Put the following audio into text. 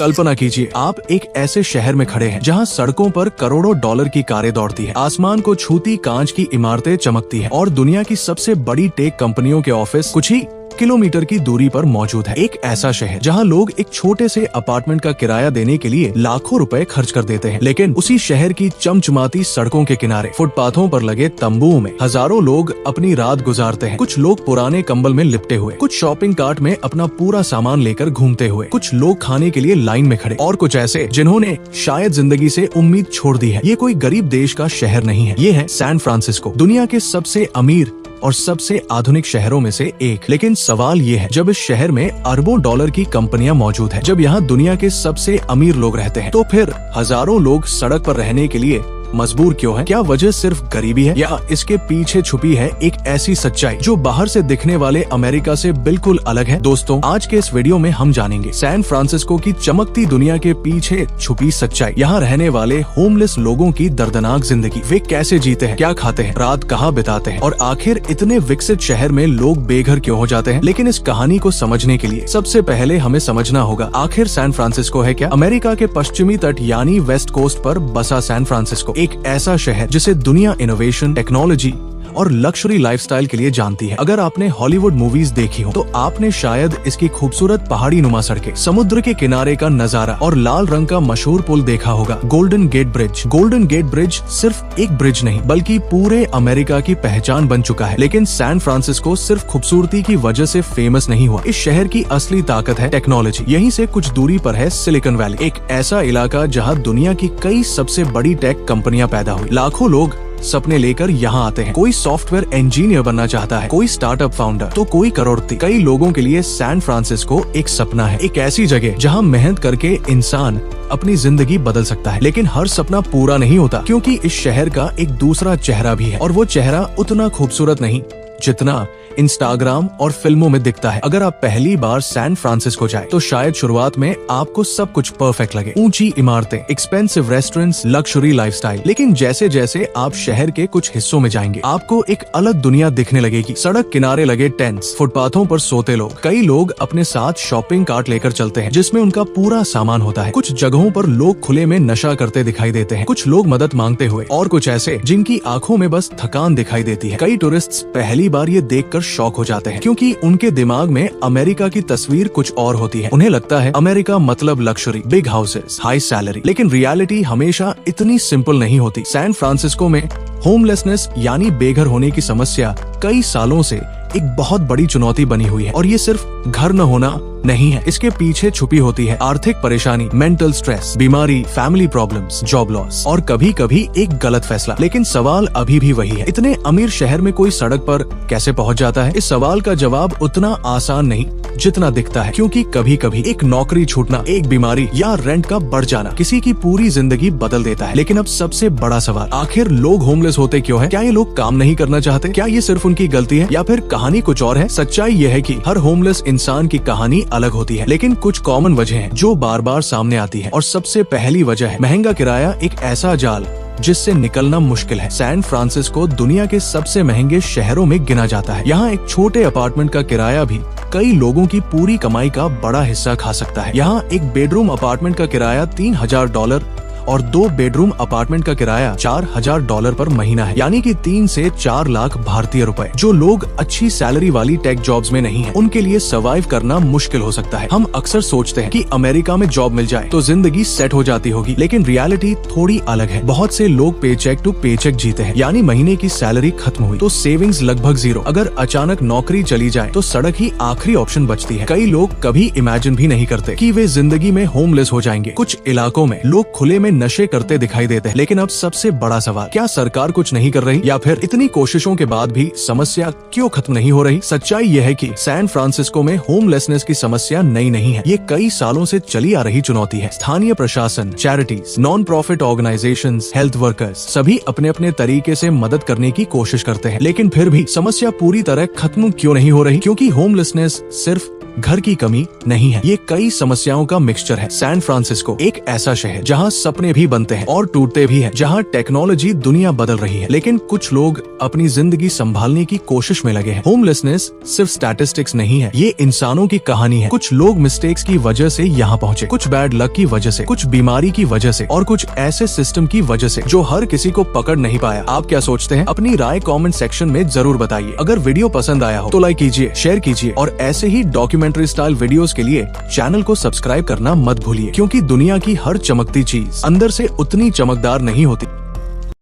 कल्पना कीजिए, आप एक ऐसे शहर में खड़े हैं जहां सड़कों पर करोड़ों डॉलर की कारें दौड़ती है, आसमान को छूती कांच की इमारतें चमकती है और दुनिया की सबसे बड़ी टेक कंपनियों के ऑफिस कुछ ही किलोमीटर की दूरी पर मौजूद है। एक ऐसा शहर जहां लोग एक छोटे से अपार्टमेंट का किराया देने के लिए लाखों रुपए खर्च कर देते हैं, लेकिन उसी शहर की चमचमाती सड़कों के किनारे फुटपाथों पर लगे तंबुओं में हजारों लोग अपनी रात गुजारते हैं। कुछ लोग पुराने कंबल में लिपटे हुए, कुछ शॉपिंग कार्ट में अपना पूरा सामान लेकर घूमते हुए, कुछ लोग खाने के लिए लाइन में खड़े और कुछ ऐसे जिन्होंने शायद जिंदगी से उम्मीद छोड़ दी है। ये कोई गरीब देश का शहर नहीं है, ये है सैन फ्रांसिस्को, दुनिया के सबसे अमीर और सबसे आधुनिक शहरों में से एक। लेकिन सवाल ये है, जब इस शहर में अरबों डॉलर की कंपनियां मौजूद हैं, जब यहाँ दुनिया के सबसे अमीर लोग रहते हैं, तो फिर हजारों लोग सड़क पर रहने के लिए मजबूर क्यों है? क्या वजह सिर्फ गरीबी है या इसके पीछे छुपी है एक ऐसी सच्चाई जो बाहर से दिखने वाले अमेरिका से बिल्कुल अलग है? दोस्तों, आज के इस वीडियो में हम जानेंगे सैन फ्रांसिस्को की चमकती दुनिया के पीछे छुपी सच्चाई, यहाँ रहने वाले होमलेस लोगों की दर्दनाक जिंदगी, वे कैसे जीते हैं, क्या खाते हैं, रात कहाँ बिताते हैं और आखिर इतने विकसित शहर में लोग बेघर क्यों हो जाते हैं। लेकिन इस कहानी को समझने के लिए सबसे पहले हमें समझना होगा आखिर सैन फ्रांसिस्को है क्या। अमेरिका के पश्चिमी तट यानी वेस्ट कोस्ट पर बसा सैन फ्रांसिस्को एक ऐसा शहर जिसे दुनिया इनोवेशन, टेक्नोलॉजी और लग्जरी लाइफस्टाइल के लिए जानती है। अगर आपने हॉलीवुड मूवीज देखी हो तो आपने शायद इसकी खूबसूरत पहाड़ी नुमा सड़कें, समुद्र के किनारे का नजारा और लाल रंग का मशहूर पुल देखा होगा, Golden Gate Bridge. Golden Gate Bridge सिर्फ एक ब्रिज नहीं बल्कि पूरे अमेरिका की पहचान बन चुका है। लेकिन सैन फ्रांसिस्को सिर्फ खूबसूरती की वजह से फेमस नहीं हुआ। इस शहर की असली ताकत है टेक्नोलॉजी। यहीं से कुछ दूरी पर है सिलिकॉन वैली, एक ऐसा इलाका जहाँ दुनिया की कई सबसे बड़ी टेक कंपनियां पैदा हुई। लाखों लोग सपने लेकर यहाँ आते हैं, कोई सॉफ्टवेयर इंजीनियर बनना चाहता है, कोई स्टार्टअप फाउंडर, तो कोई करोड़पति। कई लोगों के लिए सैन फ्रांसिस्को एक सपना है, एक ऐसी जगह जहाँ मेहनत करके इंसान अपनी जिंदगी बदल सकता है। लेकिन हर सपना पूरा नहीं होता, क्योंकि इस शहर का एक दूसरा चेहरा भी है और वो चेहरा उतना खूबसूरत नहीं जितना इंस्टाग्राम और फिल्मों में दिखता है। अगर आप पहली बार सैन फ्रांसिस्को जाए तो शायद शुरुआत में आपको सब कुछ परफेक्ट लगे, ऊंची इमारतें, एक्सपेंसिव रेस्टोरेंट्स, लग्जरी लाइफस्टाइल। लेकिन जैसे जैसे आप शहर के कुछ हिस्सों में जाएंगे आपको एक अलग दुनिया दिखने लगेगी। सड़क किनारे लगे टेंट्स, फुटपाथों पर सोते लोग, कई लोग अपने साथ शॉपिंग कार्ट लेकर चलते हैं जिसमें उनका पूरा सामान होता है। कुछ जगहों पर लोग खुले में नशा करते दिखाई देते हैं, कुछ लोग मदद मांगते हुए और कुछ ऐसे जिनकी आंखों में बस थकान दिखाई देती है। कई टूरिस्ट पहली बार ये देखकर शॉक हो जाते हैं, क्योंकि उनके दिमाग में अमेरिका की तस्वीर कुछ और होती है। उन्हें लगता है अमेरिका मतलब luxury, big houses, high salary. लेकिन रियलिटी हमेशा इतनी सिंपल नहीं होती। सैन फ्रांसिस्को में होमलेसनेस यानी बेघर होने की समस्या कई सालों से एक बहुत बड़ी चुनौती बनी हुई है और ये सिर्फ घर न होना नहीं है, इसके पीछे छुपी होती है आर्थिक परेशानी, मेंटल स्ट्रेस, बीमारी, फैमिली प्रॉब्लम्स, जॉब लॉस और कभी कभी एक गलत फैसला। लेकिन सवाल अभी भी वही है, इतने अमीर शहर में कोई सड़क पर कैसे पहुंच जाता है? इस सवाल का जवाब उतना आसान नहीं जितना दिखता है, क्योंकि कभी कभी एक नौकरी छूटना, एक बीमारी या रेंट का बढ़ जाना किसी की पूरी जिंदगी बदल देता है। लेकिन अब सबसे बड़ा सवाल, आखिर लोग होमलेस होते क्यों है? क्या ये लोग काम नहीं करना चाहते? क्या ये सिर्फ उनकी गलती है या फिर कहानी कुछ और है? सच्चाई ये है कि हर होमलेस इंसान की कहानी अलग होती है, लेकिन कुछ कॉमन वजह हैं जो बार बार सामने आती है। और सबसे पहली वजह है महंगा किराया, एक ऐसा जाल जिससे निकलना मुश्किल है। सैन फ्रांसिस्को दुनिया के सबसे महंगे शहरों में गिना जाता है। यहाँ एक छोटे अपार्टमेंट का किराया भी कई लोगों की पूरी कमाई का बड़ा हिस्सा खा सकता है। यहाँ एक बेडरूम अपार्टमेंट का किराया $3000 और 2 बेडरूम अपार्टमेंट का किराया $4000 पर महीना है, यानी कि 3 से 4 लाख भारतीय रुपए। जो लोग अच्छी सैलरी वाली टेक जॉब्स में नहीं हैं, उनके लिए सर्वाइव करना मुश्किल हो सकता है। हम अक्सर सोचते हैं कि अमेरिका में जॉब मिल जाए तो जिंदगी सेट हो जाती होगी, लेकिन रियलिटी थोड़ी अलग है। बहुत से लोग पेचेक टू पेचेक जीते हैं, यानी महीने की सैलरी खत्म हुई तो सेविंग्स लगभग जीरो। अगर अचानक नौकरी चली जाए तो सड़क ही आखिरी ऑप्शन बचती है। कई लोग कभी इमेजिन भी नहीं करते कि वे जिंदगी में होमलेस हो जाएंगे। कुछ इलाकों में लोग खुले में नशे करते दिखाई देते हैं। लेकिन अब सबसे बड़ा सवाल, क्या सरकार कुछ नहीं कर रही या फिर इतनी कोशिशों के बाद भी समस्या क्यों खत्म नहीं हो रही? सच्चाई यह है कि सैन फ्रांसिस्को में होमलेसनेस की समस्या नई नहीं है, ये कई सालों से चली आ रही चुनौती है। स्थानीय प्रशासन, charities, non profit organisations, health workers सभी अपने अपने तरीके से मदद करने की कोशिश करते हैं, लेकिन फिर भी समस्या पूरी तरह खत्म क्यों नहीं हो रही? क्योंकि होमलेसनेस सिर्फ घर की कमी नहीं है, ये कई समस्याओं का मिक्सचर है। सैन फ्रांसिस्को एक ऐसा शहर जहाँ सपने भी बनते हैं और टूटते भी हैं, जहाँ टेक्नोलॉजी दुनिया बदल रही है, लेकिन कुछ लोग अपनी जिंदगी संभालने की कोशिश में लगे हैं। होमलेसनेस सिर्फ स्टैटिस्टिक्स नहीं है, ये इंसानों की कहानी है। कुछ लोग मिस्टेक्स की वजह से यहाँ पहुँचे, कुछ बैड लक की वजह से, कुछ बीमारी की वजह से और कुछ ऐसे सिस्टम की वजह से जो हर किसी को पकड़ नहीं पाया। आप क्या सोचते हैं? अपनी राय कमेंट सेक्शन में जरूर बताइए। अगर वीडियो पसंद आया हो तो लाइक कीजिए, शेयर कीजिए और ऐसे ही डॉक्यूमेंट्री स्टाइल वीडियोस के लिए चैनल को सब्सक्राइब करना मत भूलिए, क्योंकि दुनिया की हर चमकती चीज अंदर से उतनी चमकदार नहीं होती।